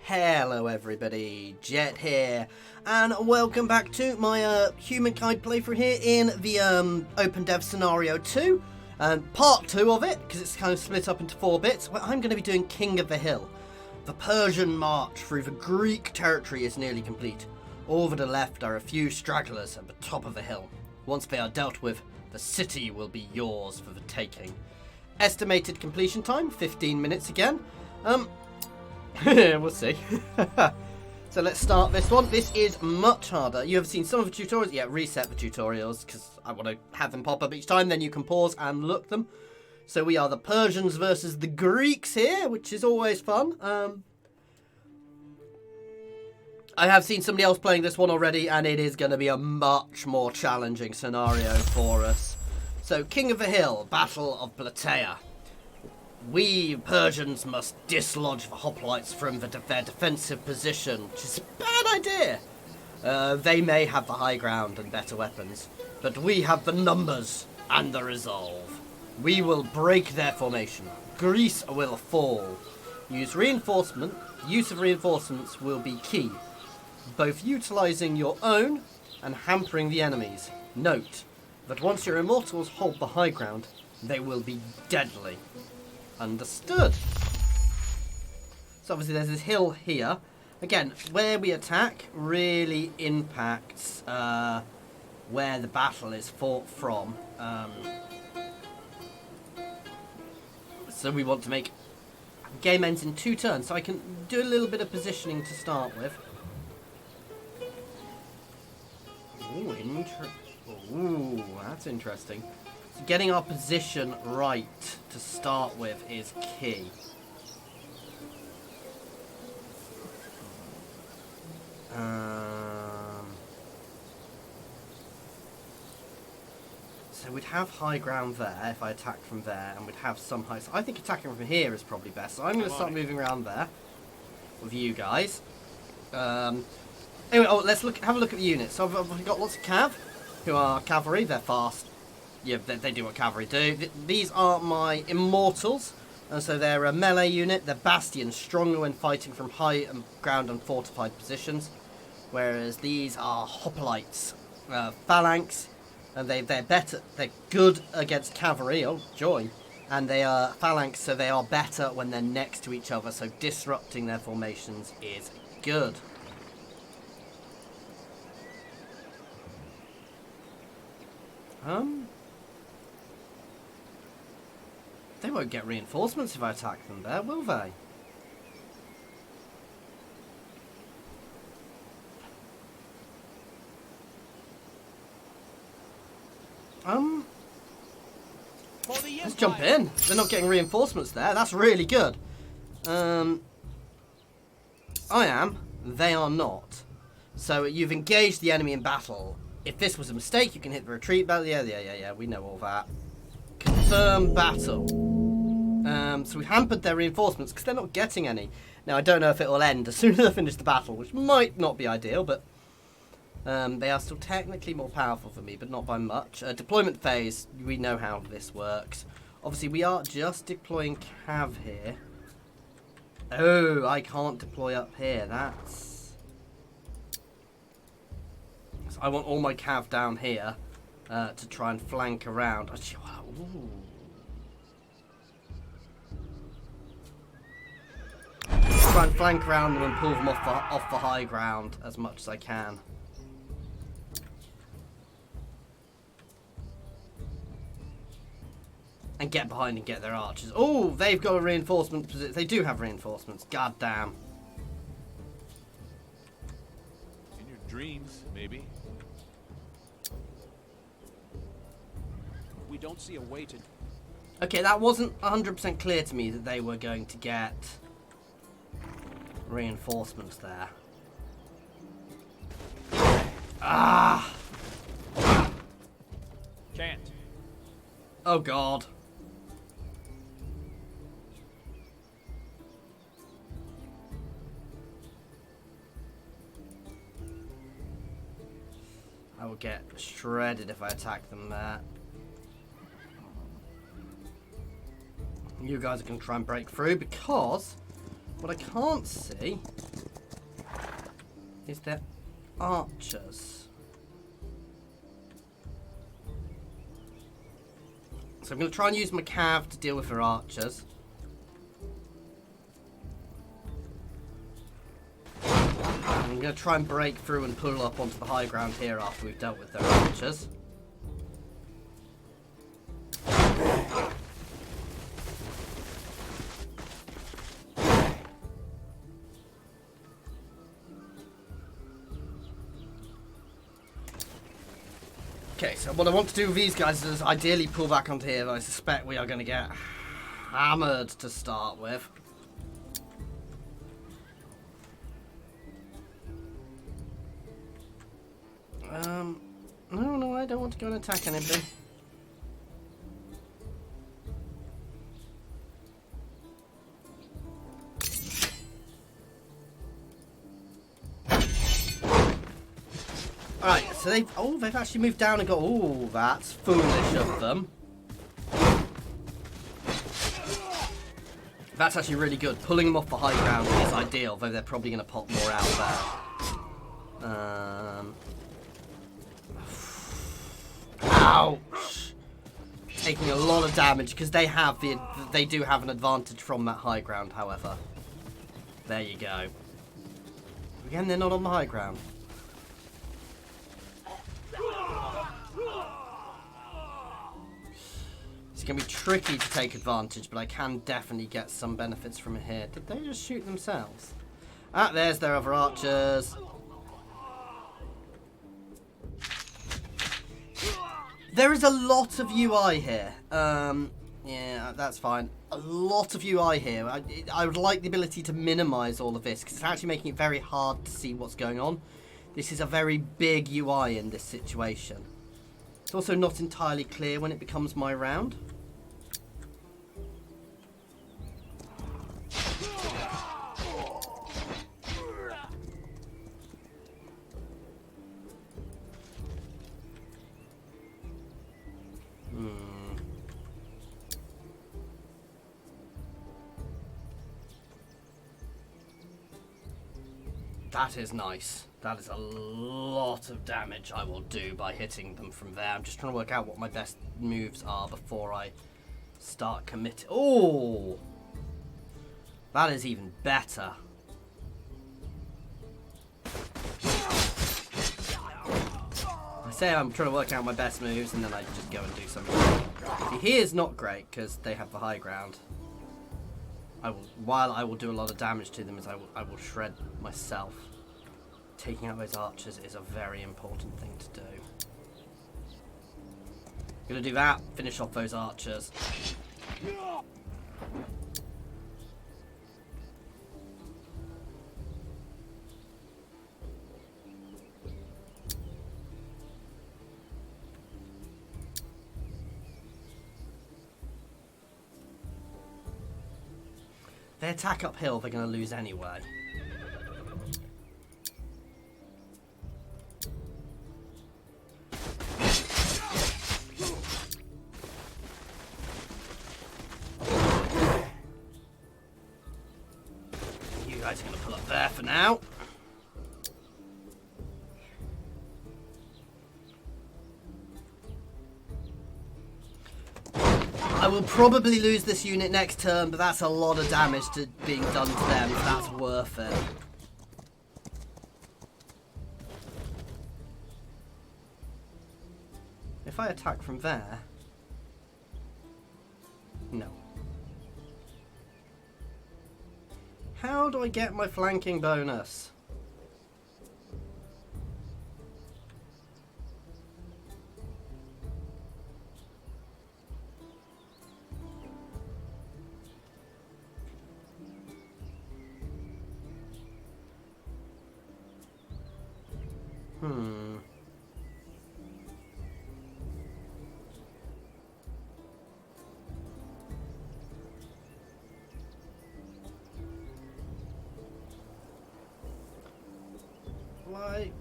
Hello everybody, Jet here, and welcome back to my Humankind playthrough here in the OpenDev Scenario 2, and part 2 of it, because it's kind of split up into 4 bits, where I'm going to be doing King of the Hill. The Persian march through the Greek territory is nearly complete. Over the left are a few stragglers at the top of the hill. Once they are dealt with, the city will be yours for the taking. Estimated completion time, 15 minutes again. We'll see. So let's start this one. This is much harder. You have seen some of the tutorials. Yeah, reset the tutorials because I want to have them pop up each time. Then you can pause and look them. So we are the Persians versus the Greeks here, which is always fun. I have seen somebody else playing this one already, and it is going to be a much more challenging scenario for us. So, King of the Hill, Battle of Plataea. We Persians must dislodge the hoplites from their defensive position, which is a bad idea. They may have the high ground and better weapons, but we have the numbers and the resolve. We will break their formation. Greece will fall. Use of reinforcements will be key, both utilising your own and hampering the enemy's. Note that once your immortals hold the high ground, they will be deadly. Understood. So obviously there's this hill here. Again, where we attack really impacts where the battle is fought from. So we want to make... Game ends in 2 turns, so I can do a little bit of positioning to start with. Ooh, that's interesting. So getting our position right to start with is key. So we'd have high ground there if I attack from there, and we'd have some high... So I think attacking from here is probably best. So I'm going to start moving around there with you guys. Anyway, let's have a look at the units. So I've got lots of cav, who are cavalry. They're fast. Yeah, they do what cavalry do. These are my immortals, and so they're a melee unit. They're bastions, stronger when fighting from high ground and fortified positions. Whereas these are hoplites, phalanx, and they're better. They're good against cavalry. Oh, joy! And they are phalanx, so they are better when they're next to each other. So disrupting their formations is good. They won't get reinforcements if I attack them there, will they? Let's jump in. They're not getting reinforcements there. That's really good. I am. They are not. So you've engaged the enemy in battle. If this was a mistake, you can hit the retreat button. Yeah, we know all that. Confirm battle. So we hampered their reinforcements because they're not getting any. Now, I don't know if it will end as soon as I finish the battle, which might not be ideal, but they are still technically more powerful for me, but not by much. Deployment phase, we know how this works. Obviously, we are just deploying cav here. Oh, I can't deploy up here. That's... So I want all my cav down here to try and flank around. Ooh. Try and flank around them and pull them off the high ground as much as I can. And get behind and get their archers. Oh, they've got a reinforcement position. They do have reinforcements. God damn. In your dreams, maybe. We don't see a way to... Okay, that wasn't 100% clear to me that they were going to get reinforcements there. Ah! Can't. Oh god. I will get shredded if I attack them there. You guys are going to try and break through because what I can't see is their archers. So I'm going to try and use my cav to deal with her archers. I'm going to try and break through and pull up onto the high ground here after we've dealt with their archers. Okay, so what I want to do with these guys is ideally pull back onto here, but I suspect we are going to get hammered to start with. No, I don't want to go and attack anybody. Alright, so they've actually moved down and got, oh, that's foolish of them. That's actually really good. Pulling them off the high ground is ideal, though they're probably going to pop more out there. Ouch! Taking a lot of damage because they do have an advantage from that high ground, however. There you go. Again, they're not on the high ground. It's going to be tricky to take advantage, but I can definitely get some benefits from it here. Did they just shoot themselves? Ah, there's their other archers. There is a lot of UI here. Yeah, that's fine. A lot of UI here. I would like the ability to minimize all of this, because it's actually making it very hard to see what's going on. This is a very big UI in this situation. It's also not entirely clear when it becomes my round. That is nice. That is a lot of damage I will do by hitting them from there. I'm just trying to work out what my best moves are before I start committing. Oh! That is even better. I say I'm trying to work out my best moves and then I just go and do something. Here is not great because they have the high ground. While I will do a lot of damage to them, I will shred myself. Taking out those archers is a very important thing to do. I'm gonna do that, finish off those archers. They attack uphill, they're going to lose anyway. You guys are going to pull up there for now. I will probably lose this unit next turn, but that's a lot of damage being done to them. That's worth it. If I attack from there... No. How do I get my flanking bonus?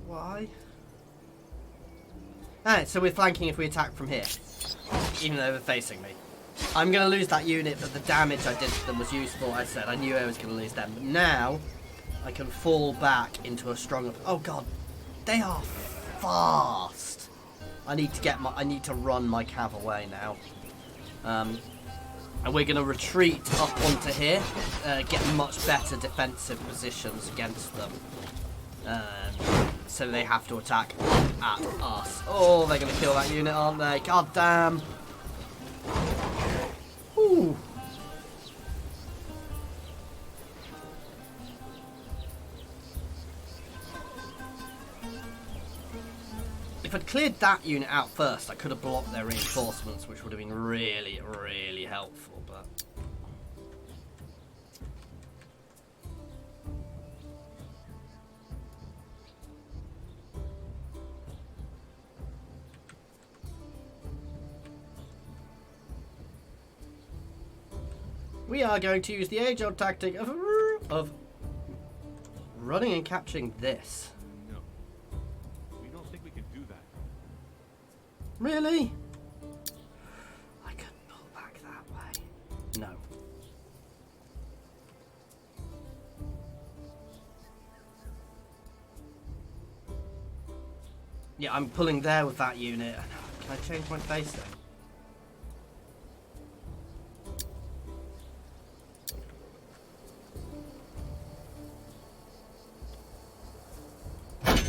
Why? Alright, so we're flanking if we attack from here. Even though they're facing me. I'm going to lose that unit, but the damage I did to them was useful. I said I knew I was going to lose them. But now, I can fall back into a stronger... Oh god, they are fast. I need to run my cav away now. And we're going to retreat up onto here, get much better defensive positions against them. So they have to attack at us. Oh, they're going to kill that unit, aren't they? God damn. Ooh. If I'd cleared that unit out first, I could have blocked their reinforcements, which would have been really, really helpful, but... We are going to use the age-old tactic of running and capturing this. No. We don't think we can do that. Really? I could pull back that way. No. Yeah, I'm pulling there with that unit. Can I change my facing?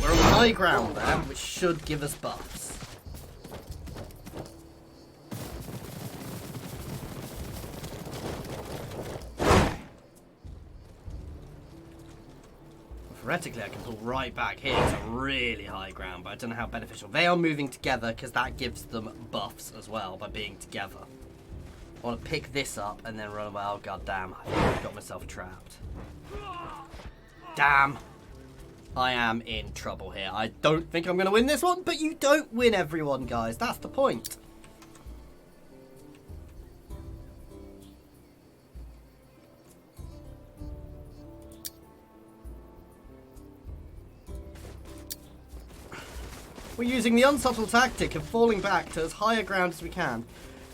We're on high ground there, which should give us buffs. Theoretically, I can pull right back here to really high ground, but I don't know how beneficial. They are moving together because that gives them buffs as well by being together. I want to pick this up and then run away. Oh, god damn. I've got myself trapped. Damn. I am in trouble here. I don't think I'm going to win this one, but you don't win everyone, guys. That's the point. We're using the unsubtle tactic of falling back to as high a ground as we can,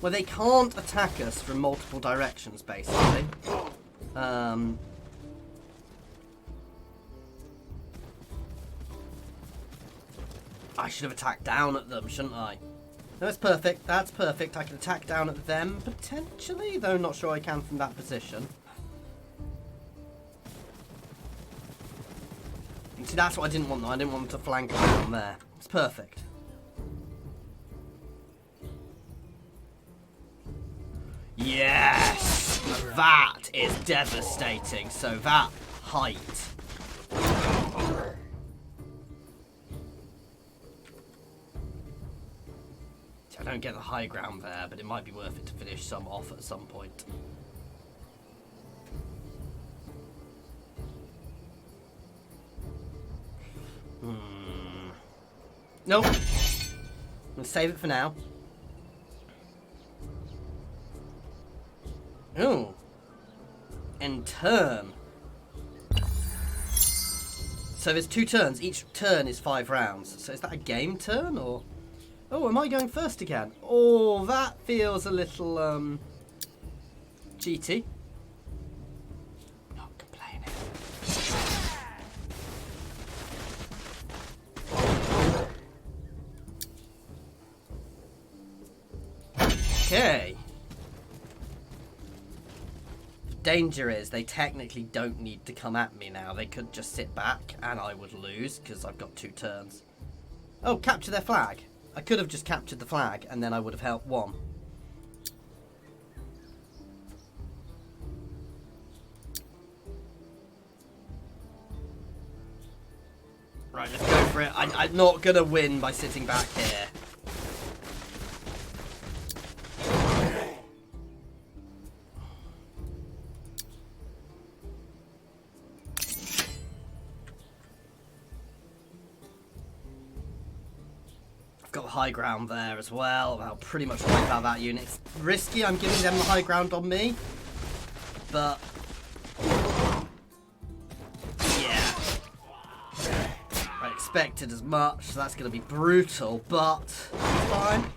where they can't attack us from multiple directions, basically. I should have attacked down at them, shouldn't I? No, that's perfect. That's perfect. I can attack down at them, potentially, though not sure I can from that position. And see, that's what I didn't want, though. I didn't want them to flank around there. It's perfect. Yes! That is devastating. So that height. I don't get the high ground there, but it might be worth it to finish some off at some point. Nope. I'm gonna save it for now. Ooh. And turn. So there's 2 turns. Each turn is 5 rounds. So is that a game turn or? Oh, am I going first again? Oh, that feels a little cheaty. Not complaining. Okay. The danger is they technically don't need to come at me now. They could just sit back and I would lose because I've got 2 turns. Oh, capture their flag. I could have just captured the flag and then I would have helped one. Right, let's go for it. I'm not going to win by sitting back here. Got high ground there as well. I'll pretty much wipe out that unit. It's risky, I'm giving them the high ground on me. But yeah. I expected as much, so that's gonna be brutal, but it's fine.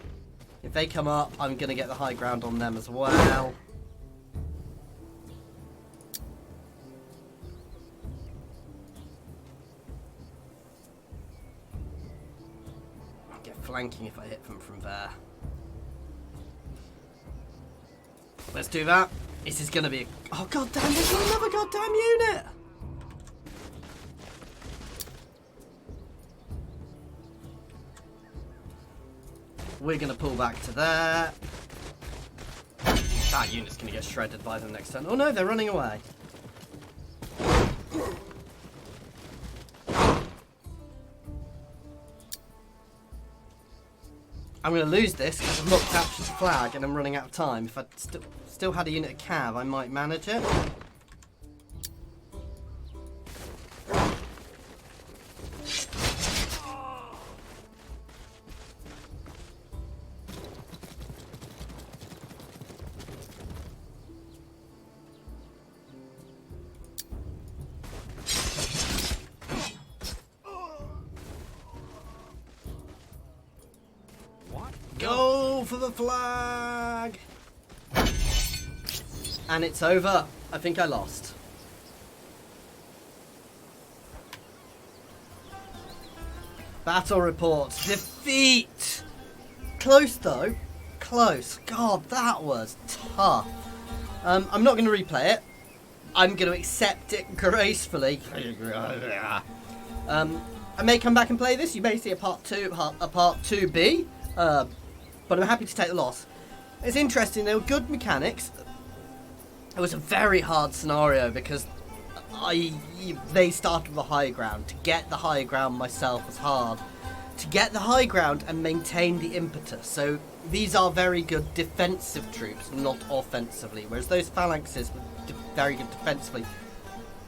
If they come up, I'm gonna get the high ground on them as well. flanking if I hit them from there. Let's do that. This is going to be a... Oh, goddamn, there's another goddamn unit! We're going to pull back to there. That unit's going to get shredded by them next turn. Oh no, they're running away. I'm going to lose this because I've not captured the flag and I'm running out of time. If I still had a unit of cav, I might manage it. Go for the flag! And it's over. I think I lost. Battle report. Defeat! Close though. Close. God, that was tough. I'm not going to replay it. I'm going to accept it gracefully. I may come back and play this. You may see a part 2B. But I'm happy to take the loss. It's interesting, there were good mechanics. It was a very hard scenario because they started with the high ground. To get the high ground myself was hard. To get the high ground and maintain the impetus. So these are very good defensive troops, not offensively. Whereas those phalanxes were very good defensively.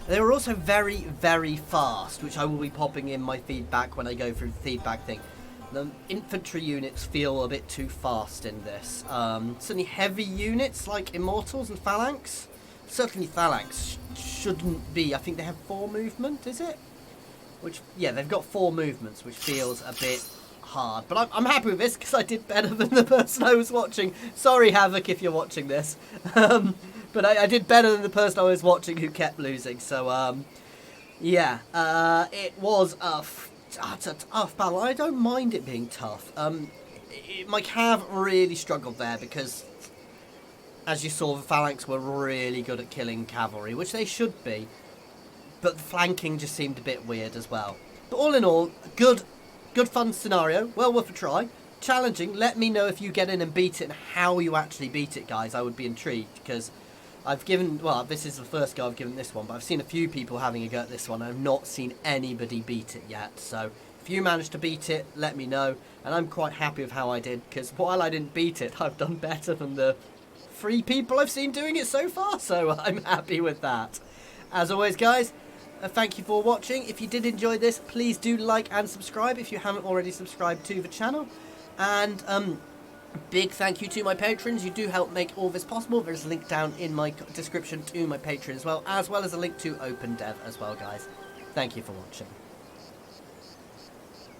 They were also very, very fast, which I will be popping in my feedback when I go through the feedback thing. The infantry units feel a bit too fast in this. Certainly heavy units like Immortals and Phalanx. Certainly Phalanx shouldn't be. I think they have 4 movement, is it? Which, yeah, they've got 4 movements, which feels a bit hard. But I'm happy with this because I did better than the person I was watching. Sorry, Havoc, if you're watching this. But I did better than the person I was watching who kept losing. So, yeah, it was a tough battle. I don't mind it being tough. My cav really struggled there because, as you saw, the phalanx were really good at killing cavalry, which they should be. But the flanking just seemed a bit weird as well. But all in all, good fun scenario. Well worth a try. Challenging. Let me know if you get in and beat it and how you actually beat it, guys. I would be intrigued because I've given... Well, this is the first go I've given this one, but I've seen a few people having a go at this one. I've not seen anybody beat it yet. So if you manage to beat it, let me know. And I'm quite happy with how I did because while I didn't beat it, I've done better than the 3 people I've seen doing it so far. So I'm happy with that. As always, guys, thank you for watching. If you did enjoy this, please do like and subscribe if you haven't already subscribed to the channel. And big thank you to my patrons. You do help make all this possible. There's a link down in my description to my Patreon as well as a link to OpenDev as well, guys. Thank you for watching.